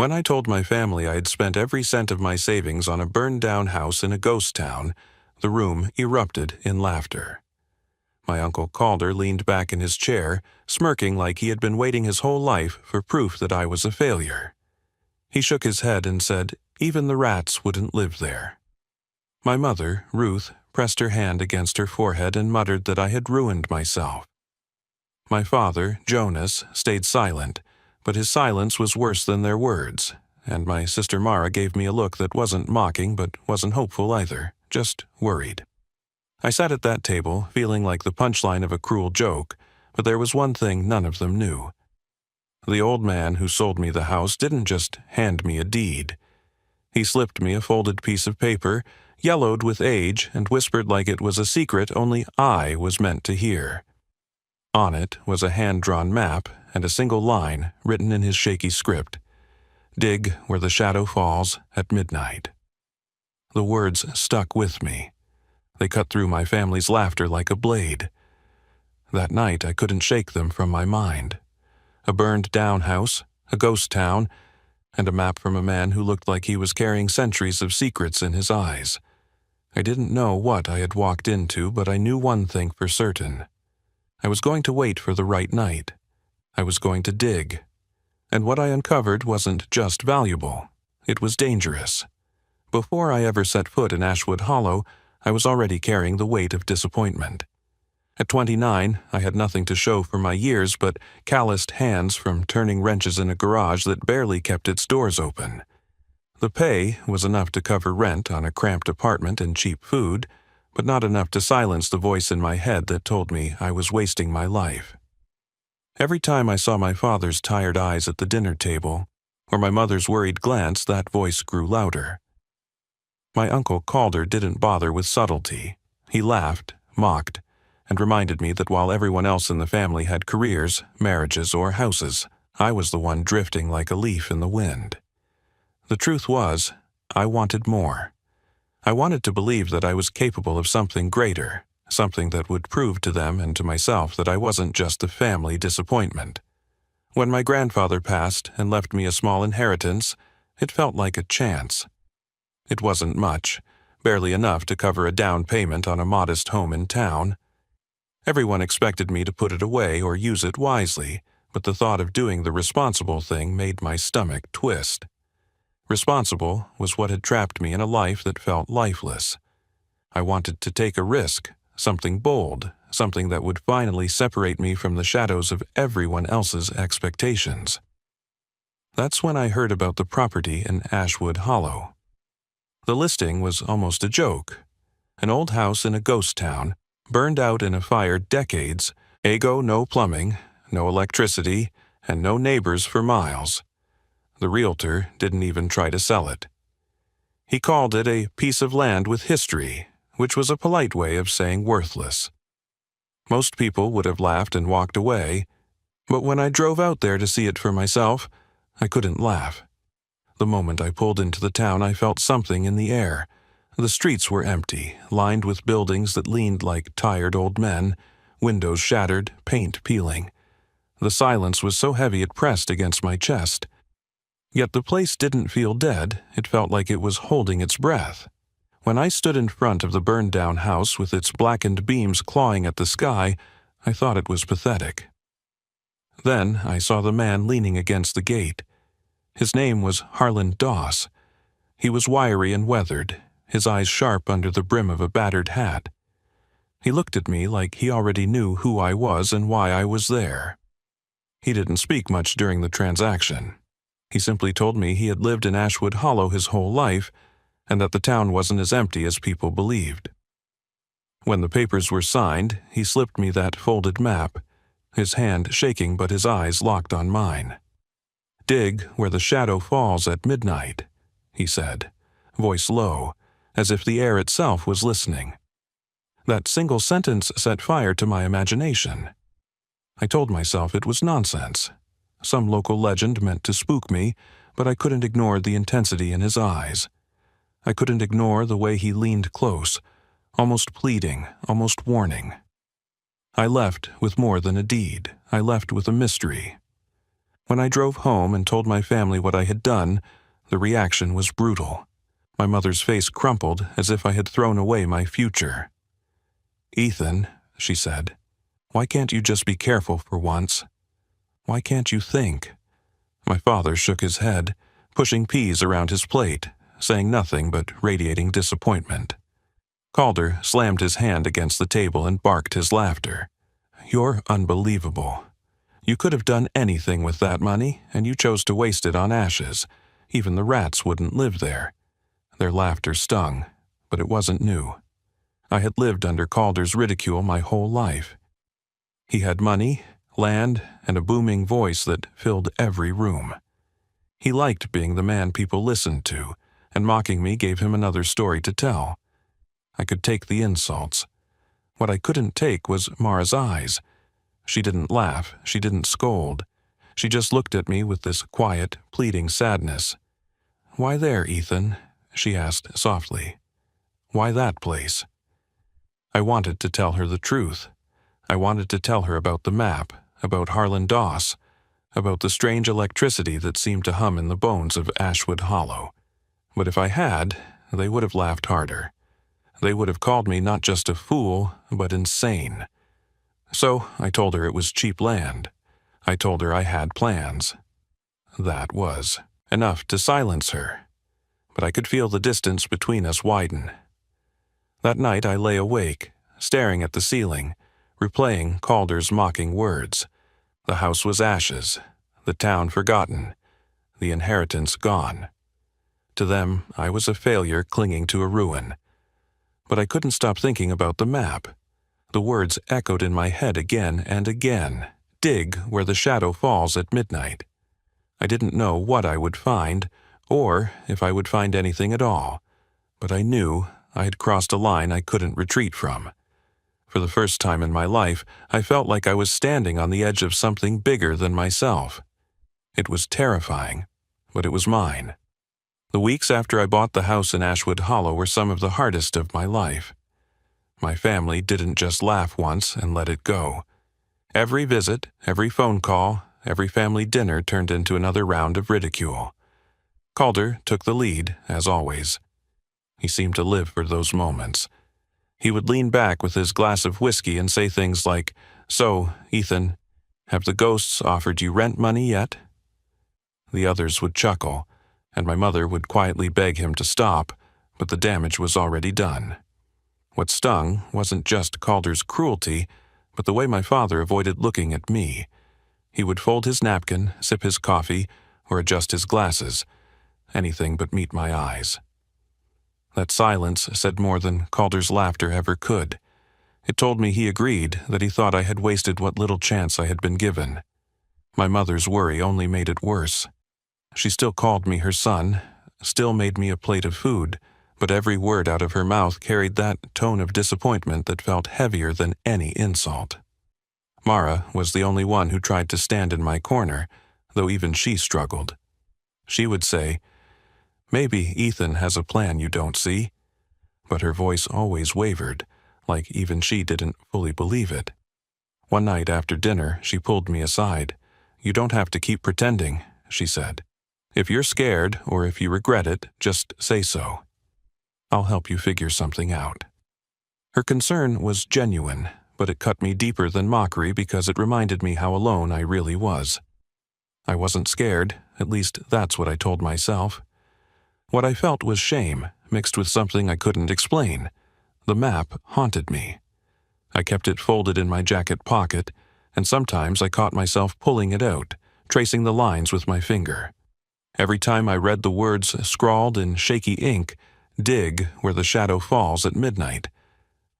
When I told my family I had spent every cent of my savings on a burned-down house in a ghost town, the room erupted in laughter. My Uncle Calder leaned back in his chair, smirking like he had been waiting his whole life for proof that I was a failure. He shook his head and said, even the rats wouldn't live there. My mother, Ruth, pressed her hand against her forehead and muttered that I had ruined myself. My father, Jonas, stayed silent, but his silence was worse than their words, and my sister Mara gave me a look that wasn't mocking but wasn't hopeful either, just worried. I sat at that table, feeling like the punchline of a cruel joke, but there was one thing none of them knew. The old man who sold me the house didn't just hand me a deed. He slipped me a folded piece of paper, yellowed with age, and whispered like it was a secret only I was meant to hear. On it was a hand-drawn map and a single line written in his shaky script. Dig where the shadow falls at midnight. The words stuck with me. They cut through my family's laughter like a blade. That night I couldn't shake them from my mind. A burned-down house, a ghost town, and a map from a man who looked like he was carrying centuries of secrets in his eyes. I didn't know what I had walked into, but I knew one thing for certain. I was going to wait for the right night. I was going to dig. And what I uncovered wasn't just valuable. It was dangerous. Before I ever set foot in Ashwood Hollow, I was already carrying the weight of disappointment. At 29, I had nothing to show for my years but calloused hands from turning wrenches in a garage that barely kept its doors open. The pay was enough to cover rent on a cramped apartment and cheap food, but not enough to silence the voice in my head that told me I was wasting my life. Every time I saw my father's tired eyes at the dinner table, or my mother's worried glance, that voice grew louder. My Uncle Calder didn't bother with subtlety. He laughed, mocked, and reminded me that while everyone else in the family had careers, marriages, or houses, I was the one drifting like a leaf in the wind. The truth was, I wanted more. I wanted to believe that I was capable of something greater, something that would prove to them and to myself that I wasn't just a family disappointment. When my grandfather passed and left me a small inheritance, it felt like a chance. It wasn't much, barely enough to cover a down payment on a modest home in town. Everyone expected me to put it away or use it wisely, but the thought of doing the responsible thing made my stomach twist. Responsible was what had trapped me in a life that felt lifeless. I wanted to take a risk, something bold, something that would finally separate me from the shadows of everyone else's expectations. That's when I heard about the property in Ashwood Hollow. The listing was almost a joke. An old house in a ghost town, burned out in a fire decades, no plumbing, no electricity, and no neighbors for miles. The realtor didn't even try to sell it. He called it a piece of land with history, which was a polite way of saying worthless. Most people would have laughed and walked away, but when I drove out there to see it for myself, I couldn't laugh. The moment I pulled into the town, I felt something in the air. The streets were empty, lined with buildings that leaned like tired old men, windows shattered, paint peeling. The silence was so heavy it pressed against my chest. Yet the place didn't feel dead, it felt like it was holding its breath. When I stood in front of the burned-down house with its blackened beams clawing at the sky, I thought it was pathetic. Then I saw the man leaning against the gate. His name was Harlan Doss. He was wiry and weathered, his eyes sharp under the brim of a battered hat. He looked at me like he already knew who I was and why I was there. He didn't speak much during the transaction. He simply told me he had lived in Ashwood Hollow his whole life, and that the town wasn't as empty as people believed. When the papers were signed, he slipped me that folded map, his hand shaking but his eyes locked on mine. "Dig where the shadow falls at midnight," he said, voice low, as if the air itself was listening. That single sentence set fire to my imagination. I told myself it was nonsense. Some local legend meant to spook me, but I couldn't ignore the intensity in his eyes. I couldn't ignore the way he leaned close, almost pleading, almost warning. I left with more than a deed. I left with a mystery. When I drove home and told my family what I had done, the reaction was brutal. My mother's face crumpled as if I had thrown away my future. "Ethan," she said, "why can't you just be careful for once? Why can't you think?" My father shook his head, pushing peas around his plate, saying nothing but radiating disappointment. Calder slammed his hand against the table and barked his laughter. "You're unbelievable. You could have done anything with that money, and you chose to waste it on ashes. Even the rats wouldn't live there." Their laughter stung, but it wasn't new. I had lived under Calder's ridicule my whole life. He had money, land, and a booming voice that filled every room. He liked being the man people listened to, and mocking me gave him another story to tell. I could take the insults. What I couldn't take was Mara's eyes. She didn't laugh, she didn't scold. She just looked at me with this quiet, pleading sadness. "Why there, Ethan?" she asked softly. "Why that place?" I wanted to tell her the truth. I wanted to tell her about the map, about Harlan Doss, about the strange electricity that seemed to hum in the bones of Ashwood Hollow. But if I had, they would have laughed harder. They would have called me not just a fool, but insane. So I told her it was cheap land. I told her I had plans. That was enough to silence her. But I could feel the distance between us widen. That night I lay awake, staring at the ceiling, replaying Calder's mocking words. The house was ashes, the town forgotten, the inheritance gone. To them, I was a failure clinging to a ruin. But I couldn't stop thinking about the map. The words echoed in my head again and again. "Dig where the shadow falls at midnight." I didn't know what I would find, or if I would find anything at all. But I knew I had crossed a line I couldn't retreat from. For the first time in my life, I felt like I was standing on the edge of something bigger than myself. It was terrifying, but it was mine. The weeks after I bought the house in Ashwood Hollow were some of the hardest of my life. My family didn't just laugh once and let it go. Every visit, every phone call, every family dinner turned into another round of ridicule. Calder took the lead, as always. He seemed to live for those moments. He would lean back with his glass of whiskey and say things like, "So, Ethan, have the ghosts offered you rent money yet?" The others would chuckle, and my mother would quietly beg him to stop, but the damage was already done. What stung wasn't just Calder's cruelty, but the way my father avoided looking at me. He would fold his napkin, sip his coffee, or adjust his glasses, anything but meet my eyes. That silence said more than Calder's laughter ever could. It told me he agreed, that he thought I had wasted what little chance I had been given. My mother's worry only made it worse. She still called me her son, still made me a plate of food, but every word out of her mouth carried that tone of disappointment that felt heavier than any insult. Mara was the only one who tried to stand in my corner, though even she struggled. She would say, "Maybe Ethan has a plan you don't see," but her voice always wavered, like even she didn't fully believe it. One night after dinner, she pulled me aside. "You don't have to keep pretending," she said. "If you're scared or if you regret it, just say so. I'll help you figure something out." Her concern was genuine, but it cut me deeper than mockery because it reminded me how alone I really was. I wasn't scared, at least that's what I told myself. What I felt was shame, mixed with something I couldn't explain. The map haunted me. I kept it folded in my jacket pocket, and sometimes I caught myself pulling it out, tracing the lines with my finger. Every time I read the words scrawled in shaky ink, "Dig where the shadow falls at midnight,"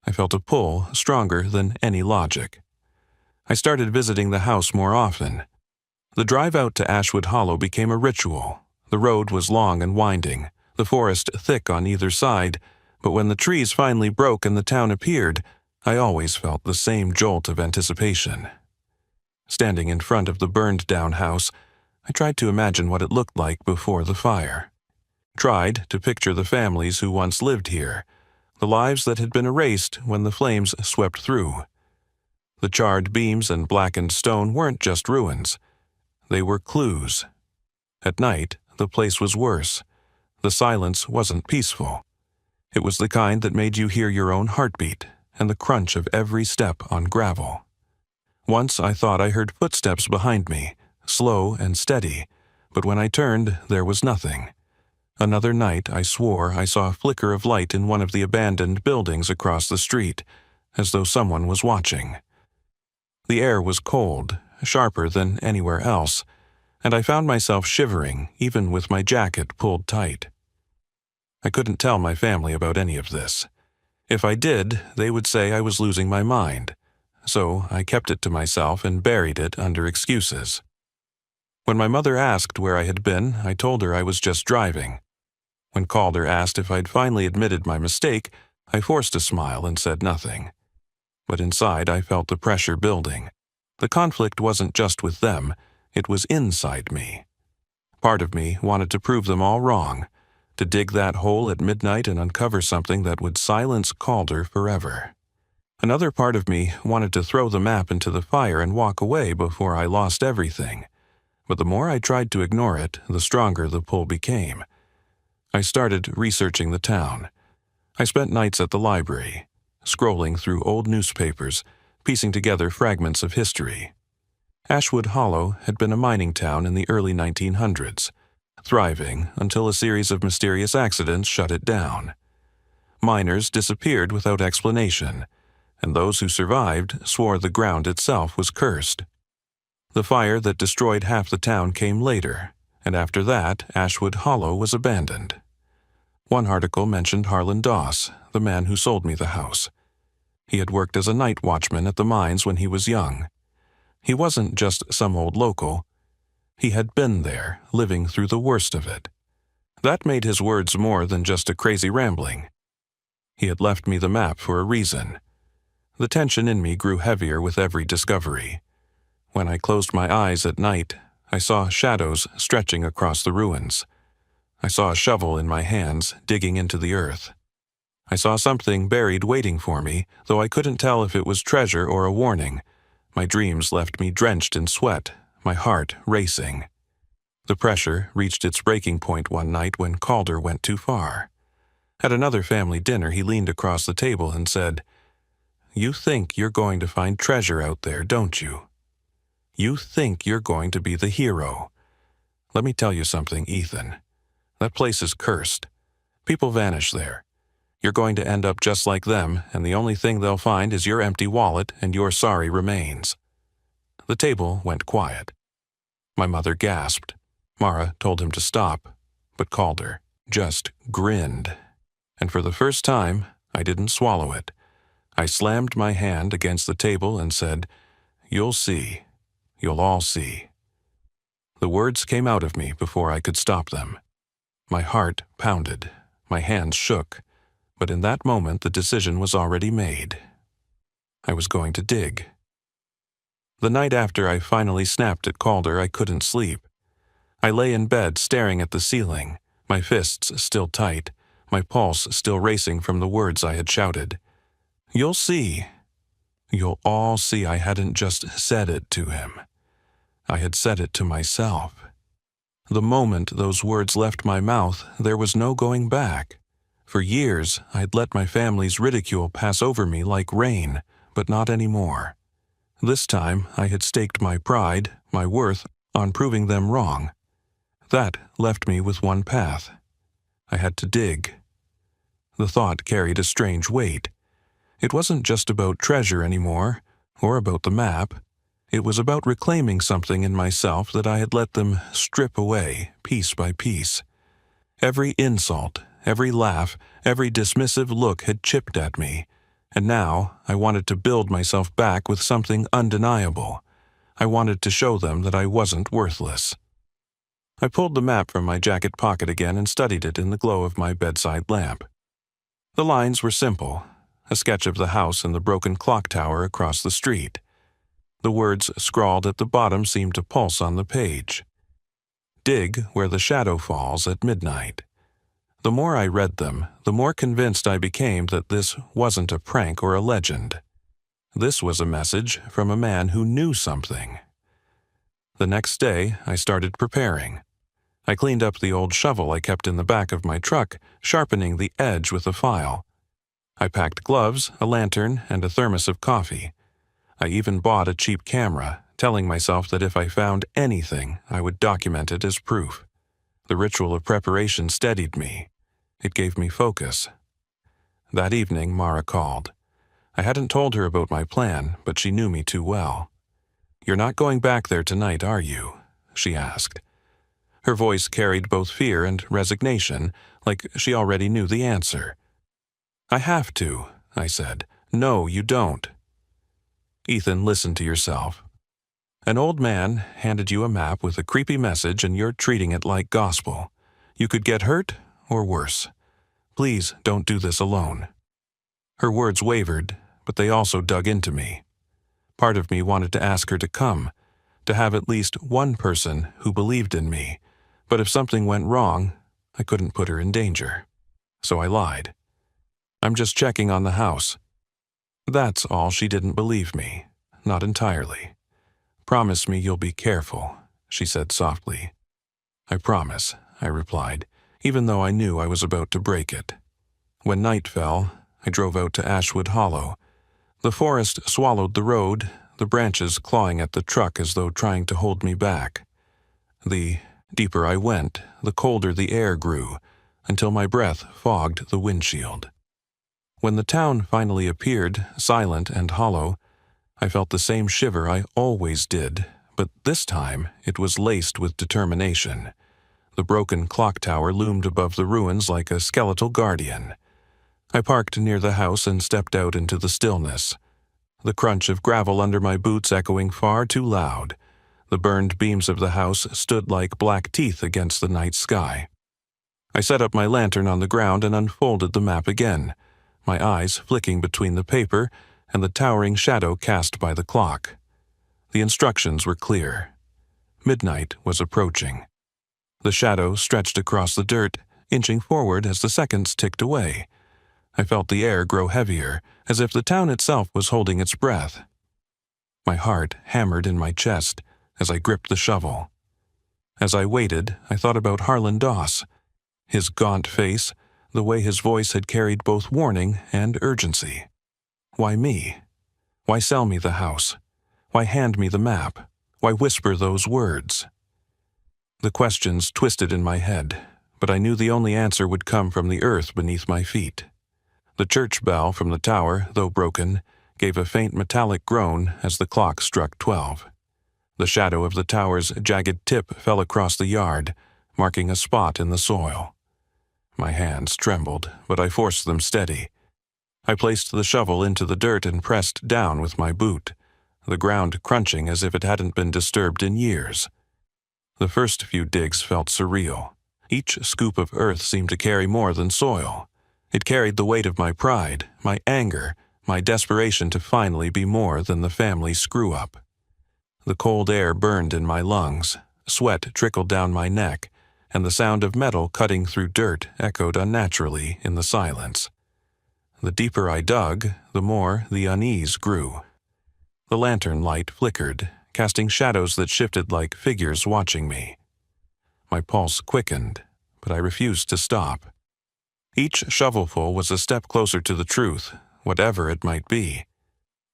I felt a pull stronger than any logic. I started visiting the house more often. The drive out to Ashwood Hollow became a ritual. The road was long and winding, the forest thick on either side, but when the trees finally broke and the town appeared, I always felt the same jolt of anticipation. Standing in front of the burned-down house, I tried to imagine what it looked like before the fire. Tried to picture the families who once lived here, the lives that had been erased when the flames swept through. The charred beams and blackened stone weren't just ruins. They were clues. At night, the place was worse. The silence wasn't peaceful. It was the kind that made you hear your own heartbeat and the crunch of every step on gravel. Once I thought I heard footsteps behind me, slow and steady, but when I turned, there was nothing. Another night, I swore I saw a flicker of light in one of the abandoned buildings across the street, as though someone was watching. The air was cold, sharper than anywhere else, and I found myself shivering even with my jacket pulled tight. I couldn't tell my family about any of this. If I did, they would say I was losing my mind, so I kept it to myself and buried it under excuses. When my mother asked where I had been, I told her I was just driving. When Calder asked if I'd finally admitted my mistake, I forced a smile and said nothing. But inside I felt the pressure building. The conflict wasn't just with them, it was inside me. Part of me wanted to prove them all wrong, to dig that hole at midnight and uncover something that would silence Calder forever. Another part of me wanted to throw the map into the fire and walk away before I lost everything. But the more I tried to ignore it, the stronger the pull became. I started researching the town. I spent nights at the library, scrolling through old newspapers, piecing together fragments of history. Ashwood Hollow had been a mining town in the early 1900s, thriving until a series of mysterious accidents shut it down. Miners disappeared without explanation, and those who survived swore the ground itself was cursed. The fire that destroyed half the town came later, and after that, Ashwood Hollow was abandoned. One article mentioned Harlan Doss, the man who sold me the house. He had worked as a night watchman at the mines when he was young. He wasn't just some old local. He had been there, living through the worst of it. That made his words more than just a crazy rambling. He had left me the map for a reason. The tension in me grew heavier with every discovery. When I closed my eyes at night, I saw shadows stretching across the ruins. I saw a shovel in my hands, digging into the earth. I saw something buried waiting for me, though I couldn't tell if it was treasure or a warning. My dreams left me drenched in sweat, my heart racing. The pressure reached its breaking point one night when Calder went too far. At another family dinner, he leaned across the table and said, "You think you're going to find treasure out there, don't you? You think you're going to be the hero. Let me tell you something, Ethan. That place is cursed. People vanish there. You're going to end up just like them, and the only thing they'll find is your empty wallet and your sorry remains." The table went quiet. My mother gasped. Mara told him to stop, but Calder just grinned. And for the first time, I didn't swallow it. I slammed my hand against the table and said, "You'll see. You'll all see." The words came out of me before I could stop them. My heart pounded. My hands shook. But in that moment, the decision was already made. I was going to dig. The night after I finally snapped at Calder, I couldn't sleep. I lay in bed staring at the ceiling, my fists still tight, my pulse still racing from the words I had shouted. "You'll see. You'll all see I hadn't just said it to him. I had said it to myself. The moment those words left my mouth, there was no going back. For years, I'd let my family's ridicule pass over me like rain, but not anymore. This time, I had staked my pride, my worth, on proving them wrong. That left me with one path. I had to dig. The thought carried a strange weight. It wasn't just about treasure anymore, or about the map. It was about reclaiming something in myself that I had let them strip away, piece by piece. Every insult, every laugh, every dismissive look had chipped at me, and now I wanted to build myself back with something undeniable. I wanted to show them that I wasn't worthless. I pulled the map from my jacket pocket again and studied it in the glow of my bedside lamp. The lines were simple, a sketch of the house and the broken clock tower across the street. The words scrawled at the bottom seemed to pulse on the page. "Dig where the shadow falls at midnight." The more I read them, the more convinced I became that this wasn't a prank or a legend. This was a message from a man who knew something. The next day, I started preparing. I cleaned up the old shovel I kept in the back of my truck, sharpening the edge with a file. I packed gloves, a lantern, and a thermos of coffee. I even bought a cheap camera, telling myself that if I found anything, I would document it as proof. The ritual of preparation steadied me. It gave me focus. That evening, Mara called. I hadn't told her about my plan, but she knew me too well. "You're not going back there tonight, are you?" she asked. Her voice carried both fear and resignation, like she already knew the answer. "I have to," I said. "No, you don't." "Ethan, listen to yourself. An old man handed you a map with a creepy message and you're treating it like gospel. You could get hurt or worse. Please don't do this alone." Her words wavered, but they also dug into me. Part of me wanted to ask her to come, to have at least one person who believed in me, but if something went wrong, I couldn't put her in danger. So I lied. "I'm just checking on the house." That's all. She didn't believe me. Not entirely. "Promise me you'll be careful," she said softly. "I promise," I replied, even though I knew I was about to break it. When night fell, I drove out to Ashwood Hollow. The forest swallowed the road, the branches clawing at the truck as though trying to hold me back. The deeper I went, the colder the air grew, until my breath fogged the windshield. When the town finally appeared, silent and hollow, I felt the same shiver I always did, but this time it was laced with determination. The broken clock tower loomed above the ruins like a skeletal guardian. I parked near the house and stepped out into the stillness. The crunch of gravel under my boots echoing far too loud. The burned beams of the house stood like black teeth against the night sky. I set up my lantern on the ground and unfolded the map again, my eyes flicking between the paper and the towering shadow cast by the clock. The instructions were clear. Midnight was approaching. The shadow stretched across the dirt, inching forward as the seconds ticked away. I felt the air grow heavier, as if the town itself was holding its breath. My heart hammered in my chest as I gripped the shovel. As I waited, I thought about Harlan Doss. His gaunt face, the way his voice had carried both warning and urgency. Why me? Why sell me the house? Why hand me the map? Why whisper those words? The questions twisted in my head, but I knew the only answer would come from the earth beneath my feet. The church bell from the tower, though broken, gave a faint metallic groan as the clock struck 12. The shadow of the tower's jagged tip fell across the yard, marking a spot in the soil. My hands trembled, but I forced them steady. I placed the shovel into the dirt and pressed down with my boot, the ground crunching as if it hadn't been disturbed in years. The first few digs felt surreal. Each scoop of earth seemed to carry more than soil. It carried the weight of my pride, my anger, my desperation to finally be more than the family screw-up. The cold air burned in my lungs, sweat trickled down my neck, and the sound of metal cutting through dirt echoed unnaturally in the silence. The deeper I dug, the more the unease grew. The lantern light flickered, casting shadows that shifted like figures watching me. My pulse quickened, but I refused to stop. Each shovelful was a step closer to the truth, whatever it might be.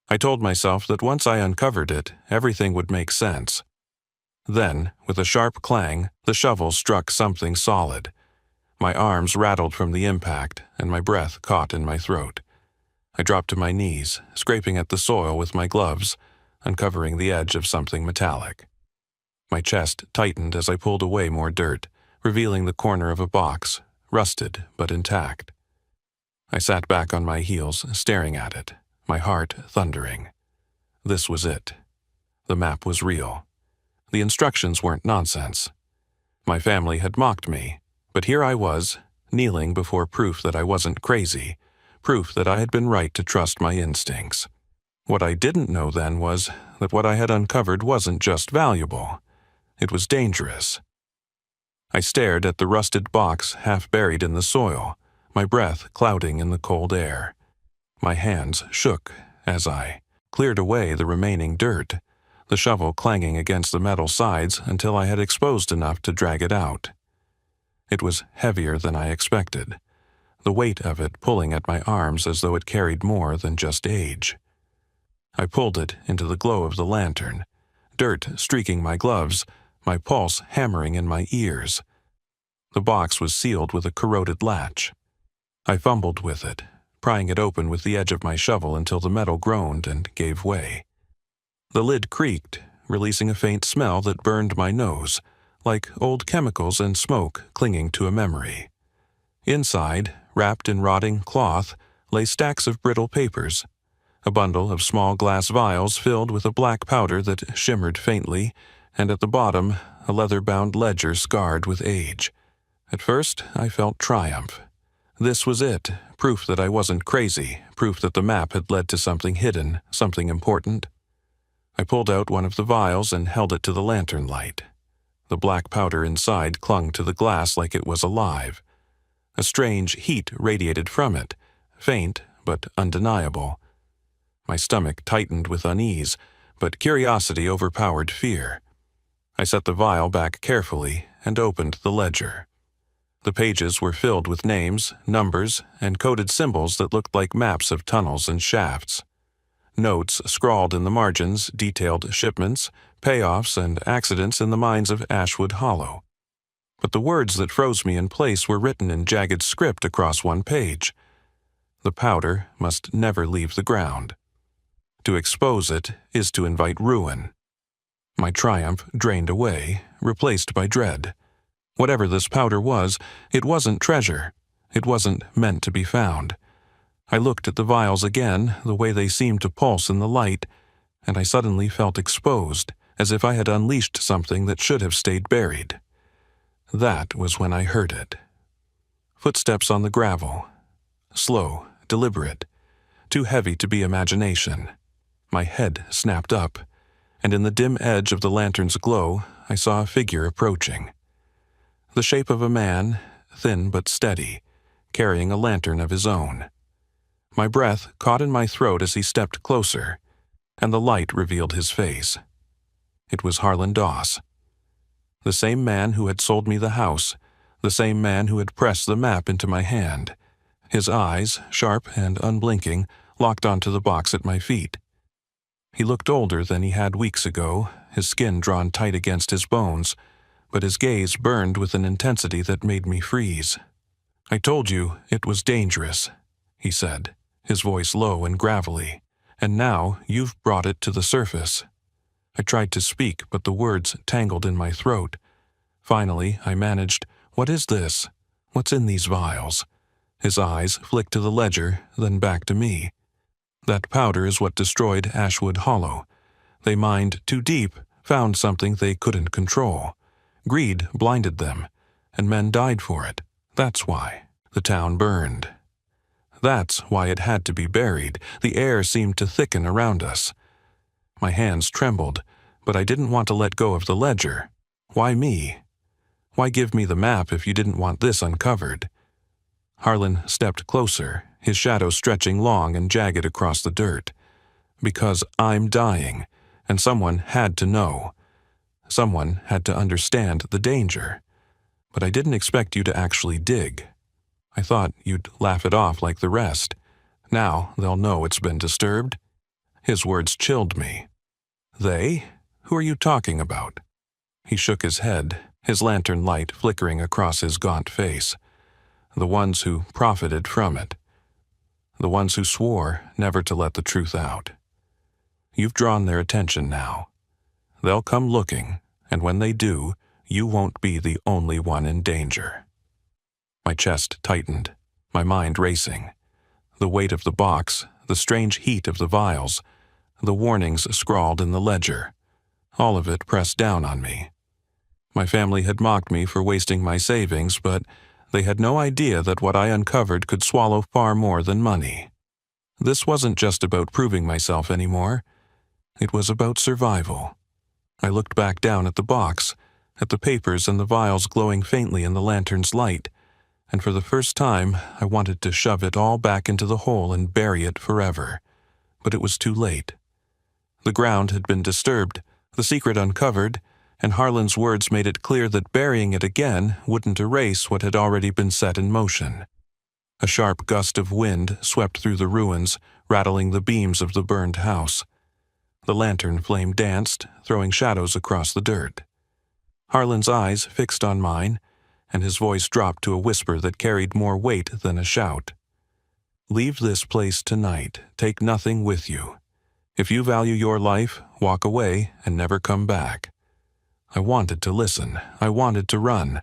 I told myself that once I uncovered it, everything would make sense. Then, with a sharp clang, the shovel struck something solid. My arms rattled from the impact, and my breath caught in my throat. I dropped to my knees, scraping at the soil with my gloves, uncovering the edge of something metallic. My chest tightened as I pulled away more dirt, revealing the corner of a box, rusted but intact. I sat back on my heels, staring at it, my heart thundering. This was it. The map was real. The instructions weren't nonsense. My family had mocked me, but here I was, kneeling before proof that I wasn't crazy, proof that I had been right to trust my instincts. What I didn't know then was that what I had uncovered wasn't just valuable. It was dangerous. I stared at the rusted box half buried in the soil, my breath clouding in the cold air. My hands shook as I cleared away the remaining dirt, the shovel clanging against the metal sides until I had exposed enough to drag it out. It was heavier than I expected, the weight of it pulling at my arms as though it carried more than just age. I pulled it into the glow of the lantern, dirt streaking my gloves, my pulse hammering in my ears. The box was sealed with a corroded latch. I fumbled with it, prying it open with the edge of my shovel until the metal groaned and gave way. The lid creaked, releasing a faint smell that burned my nose, like old chemicals and smoke clinging to a memory. Inside, wrapped in rotting cloth, lay stacks of brittle papers, a bundle of small glass vials filled with a black powder that shimmered faintly, and at the bottom, a leather-bound ledger scarred with age. At first, I felt triumph. This was it, proof that I wasn't crazy, proof that the map had led to something hidden, something important. I pulled out one of the vials and held it to the lantern light. The black powder inside clung to the glass like it was alive. A strange heat radiated from it, faint but undeniable. My stomach tightened with unease, but curiosity overpowered fear. I set the vial back carefully and opened the ledger. The pages were filled with names, numbers, and coded symbols that looked like maps of tunnels and shafts. Notes scrawled in the margins detailed shipments, payoffs, and accidents in the mines of Ashwood Hollow. But the words that froze me in place were written in jagged script across one page. The powder must never leave the ground. To expose it is to invite ruin. My triumph drained away, replaced by dread. Whatever this powder was, it wasn't treasure. It wasn't meant to be found. I looked at the vials again, the way they seemed to pulse in the light, and I suddenly felt exposed, as if I had unleashed something that should have stayed buried. That was when I heard it. Footsteps on the gravel. Slow, deliberate, too heavy to be imagination. My head snapped up, and in the dim edge of the lantern's glow, I saw a figure approaching. The shape of a man, thin but steady, carrying a lantern of his own. My breath caught in my throat as he stepped closer, and the light revealed his face. It was Harlan Doss. The same man who had sold me the house, the same man who had pressed the map into my hand. His eyes, sharp and unblinking, locked onto the box at my feet. He looked older than he had weeks ago, his skin drawn tight against his bones, but his gaze burned with an intensity that made me freeze. "I told you it was dangerous," he said, his voice low and gravelly, "and now you've brought it to the surface." I tried to speak, but the words tangled in my throat. Finally, I managed, "What is this? What's in these vials?" His eyes flicked to the ledger, then back to me. "That powder is what destroyed Ashwood Hollow. They mined too deep, found something they couldn't control. Greed blinded them, and men died for it. That's why the town burned. That's why it had to be buried. The air seemed to thicken around us." My hands trembled, but I didn't want to let go of the ledger. Why me? Why give me the map if you didn't want this uncovered? Harlan stepped closer, his shadow stretching long and jagged across the dirt. "Because I'm dying, and someone had to know. Someone had to understand the danger. But I didn't expect you to actually dig. I thought you'd laugh it off like the rest. Now they'll know it's been disturbed." His words chilled me. "They? Who are you talking about?" He shook his head, his lantern light flickering across his gaunt face. "The ones who profited from it. The ones who swore never to let the truth out. You've drawn their attention now. They'll come looking, and when they do, you won't be the only one in danger." My chest tightened, my mind racing. The weight of the box, the strange heat of the vials, the warnings scrawled in the ledger, all of it pressed down on me. My family had mocked me for wasting my savings, but they had no idea that what I uncovered could swallow far more than money. This wasn't just about proving myself anymore. It was about survival. I looked back down at the box, at the papers and the vials glowing faintly in the lantern's light, and for the first time I wanted to shove it all back into the hole and bury it forever. But it was too late. The ground had been disturbed, The secret uncovered, and Harlan's words made it clear that burying it again wouldn't erase what had already been set in motion. A sharp gust of wind swept through the ruins, rattling the beams of the burned house. The lantern flame danced, throwing shadows across the dirt. Harlan's eyes fixed on mine, and his voice dropped to a whisper that carried more weight than a shout. "Leave this place tonight. Take nothing with you. If you value your life, walk away and never come back." I wanted to listen. I wanted to run.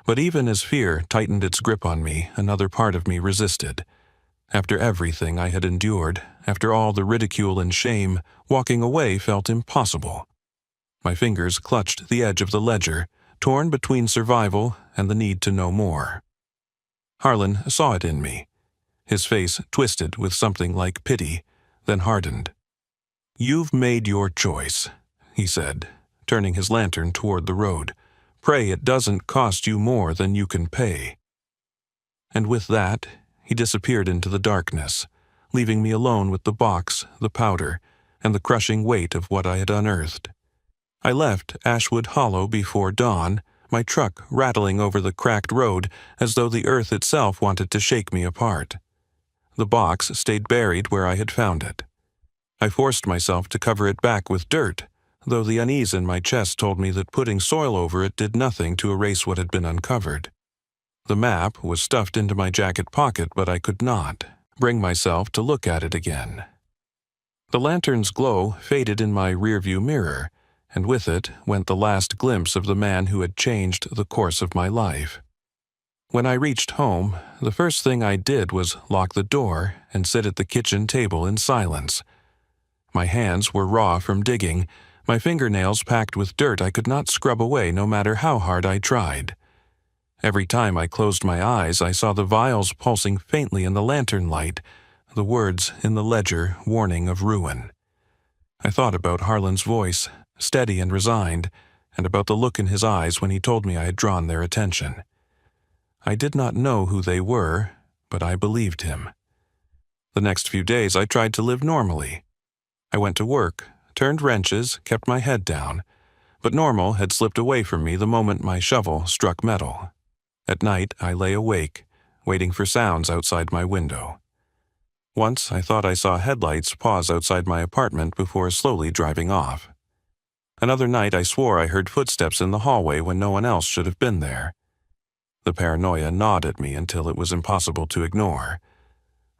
But even as fear tightened its grip on me, another part of me resisted. After everything I had endured, after all the ridicule and shame, walking away felt impossible. My fingers clutched the edge of the ledger, torn between survival and the need to know more. Harlan saw it in me. His face twisted with something like pity, then hardened. "You've made your choice," he said, turning his lantern toward the road. "Pray it doesn't cost you more than you can pay." And with that, he disappeared into the darkness, leaving me alone with the box, the powder, and the crushing weight of what I had unearthed. I left Ashwood Hollow before dawn, my truck rattling over the cracked road as though the earth itself wanted to shake me apart. The box stayed buried where I had found it. I forced myself to cover it back with dirt, though the unease in my chest told me that putting soil over it did nothing to erase what had been uncovered. The map was stuffed into my jacket pocket, but I could not bring myself to look at it again. The lantern's glow faded in my rearview mirror, and with it went the last glimpse of the man who had changed the course of my life. When I reached home, the first thing I did was lock the door and sit at the kitchen table in silence. My hands were raw from digging, my fingernails packed with dirt I could not scrub away no matter how hard I tried. Every time I closed my eyes, I saw the vials pulsing faintly in the lantern light, the words in the ledger warning of ruin. I thought about Harlan's voice, steady and resigned, and about the look in his eyes when he told me I had drawn their attention. I did not know who they were, but I believed him. The next few days I tried to live normally. I went to work, turned wrenches, kept my head down, but normal had slipped away from me the moment my shovel struck metal. At night I lay awake, waiting for sounds outside my window. Once I thought I saw headlights pause outside my apartment before slowly driving off. Another night I swore I heard footsteps in the hallway when no one else should have been there. The paranoia gnawed at me until it was impossible to ignore.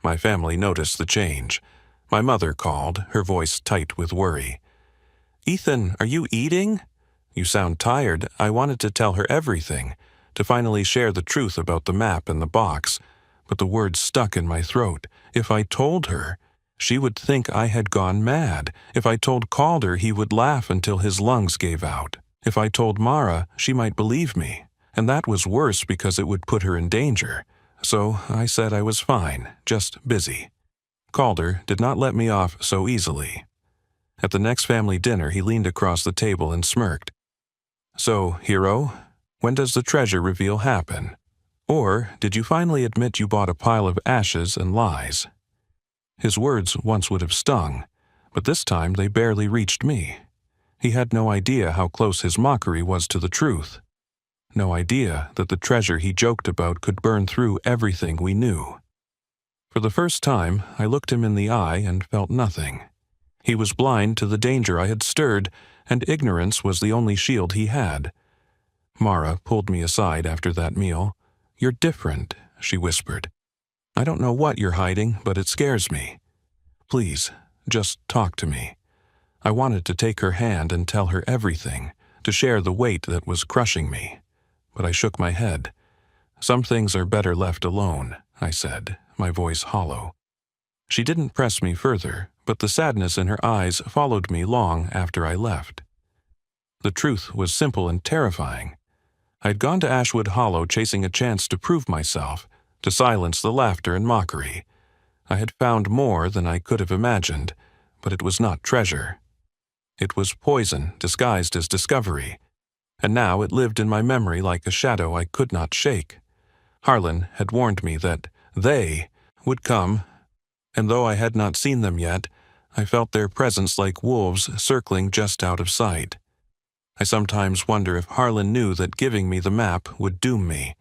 My family noticed the change. My mother called, her voice tight with worry. "Ethan, are you eating? You sound tired." I wanted to tell her everything, to finally share the truth about the map and the box, but the words stuck in my throat. If I told her, she would think I had gone mad. If I told Calder, he would laugh until his lungs gave out. If I told Mara, she might believe me, and that was worse because it would put her in danger. So I said I was fine, just busy. Calder did not let me off so easily. At the next family dinner, he leaned across the table and smirked. "So, hero, when does the treasure reveal happen? Or did you finally admit you bought a pile of ashes and lies?" His words once would have stung, but this time they barely reached me. He had no idea how close his mockery was to the truth. No idea that the treasure he joked about could burn through everything we knew. For the first time, I looked him in the eye and felt nothing. He was blind to the danger I had stirred, and ignorance was the only shield he had. Mara pulled me aside after that meal. "You're different," she whispered. "I don't know what you're hiding, but it scares me. Please, just talk to me." I wanted to take her hand and tell her everything, to share the weight that was crushing me. But I shook my head. "Some things are better left alone," I said, my voice hollow. She didn't press me further, but the sadness in her eyes followed me long after I left. The truth was simple and terrifying. I'd gone to Ashwood Hollow chasing a chance to prove myself, to silence the laughter and mockery. I had found more than I could have imagined, but it was not treasure. It was poison disguised as discovery, and now it lived in my memory like a shadow I could not shake. Harlan had warned me that they would come, and though I had not seen them yet, I felt their presence like wolves circling just out of sight. I sometimes wonder if Harlan knew that giving me the map would doom me.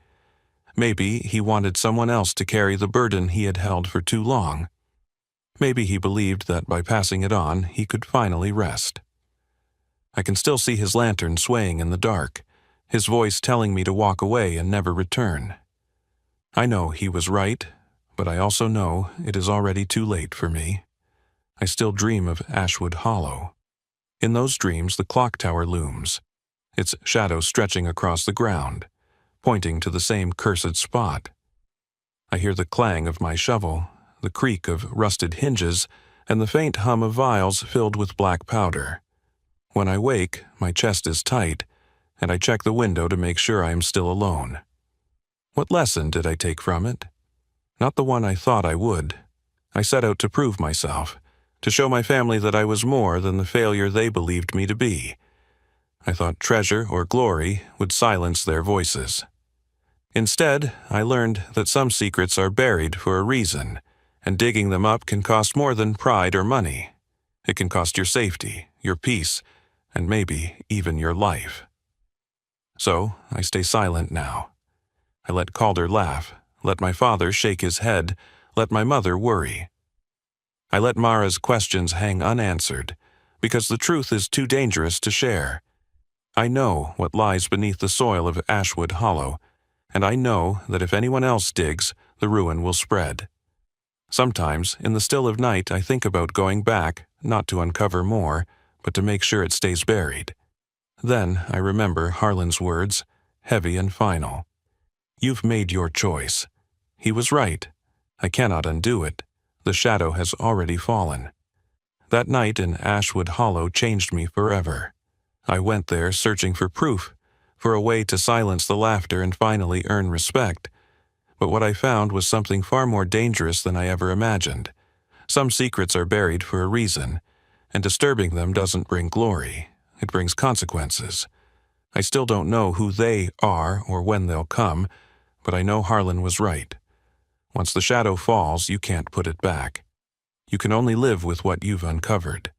Maybe he wanted someone else to carry the burden he had held for too long. Maybe he believed that by passing it on, he could finally rest. I can still see his lantern swaying in the dark, his voice telling me to walk away and never return. I know he was right, but I also know it is already too late for me. I still dream of Ashwood Hollow. In those dreams, the clock tower looms, its shadow stretching across the ground, pointing to the same cursed spot. I hear the clang of my shovel, the creak of rusted hinges, and the faint hum of vials filled with black powder. When I wake, my chest is tight, and I check the window to make sure I am still alone. What lesson did I take from it? Not the one I thought I would. I set out to prove myself, to show my family that I was more than the failure they believed me to be. I thought treasure or glory would silence their voices. Instead, I learned that some secrets are buried for a reason, and digging them up can cost more than pride or money. It can cost your safety, your peace, and maybe even your life. So, I stay silent now. I let Calder laugh, let my father shake his head, let my mother worry. I let Mara's questions hang unanswered, because the truth is too dangerous to share. I know what lies beneath the soil of Ashwood Hollow, and I know that if anyone else digs, the ruin will spread. Sometimes, in the still of night, I think about going back, not to uncover more, but to make sure it stays buried. Then I remember Harlan's words, heavy and final. You've made your choice. He was right. I cannot undo it. The shadow has already fallen. That night in Ashwood Hollow changed me forever. I went there searching for proof, for a way to silence the laughter and finally earn respect. But what I found was something far more dangerous than I ever imagined. Some secrets are buried for a reason, and disturbing them doesn't bring glory. It brings consequences. I still don't know who they are or when they'll come, but I know Harlan was right. Once the shadow falls, you can't put it back. You can only live with what you've uncovered.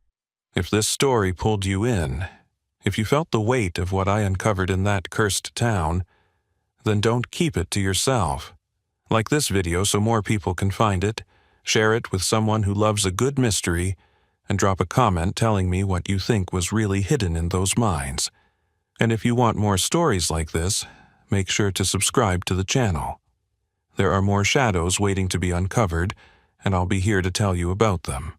If this story pulled you in, if you felt the weight of what I uncovered in that cursed town, then don't keep it to yourself. Like this video so more people can find it, share it with someone who loves a good mystery, and drop a comment telling me what you think was really hidden in those minds. And if you want more stories like this, make sure to subscribe to the channel. There are more shadows waiting to be uncovered, and I'll be here to tell you about them.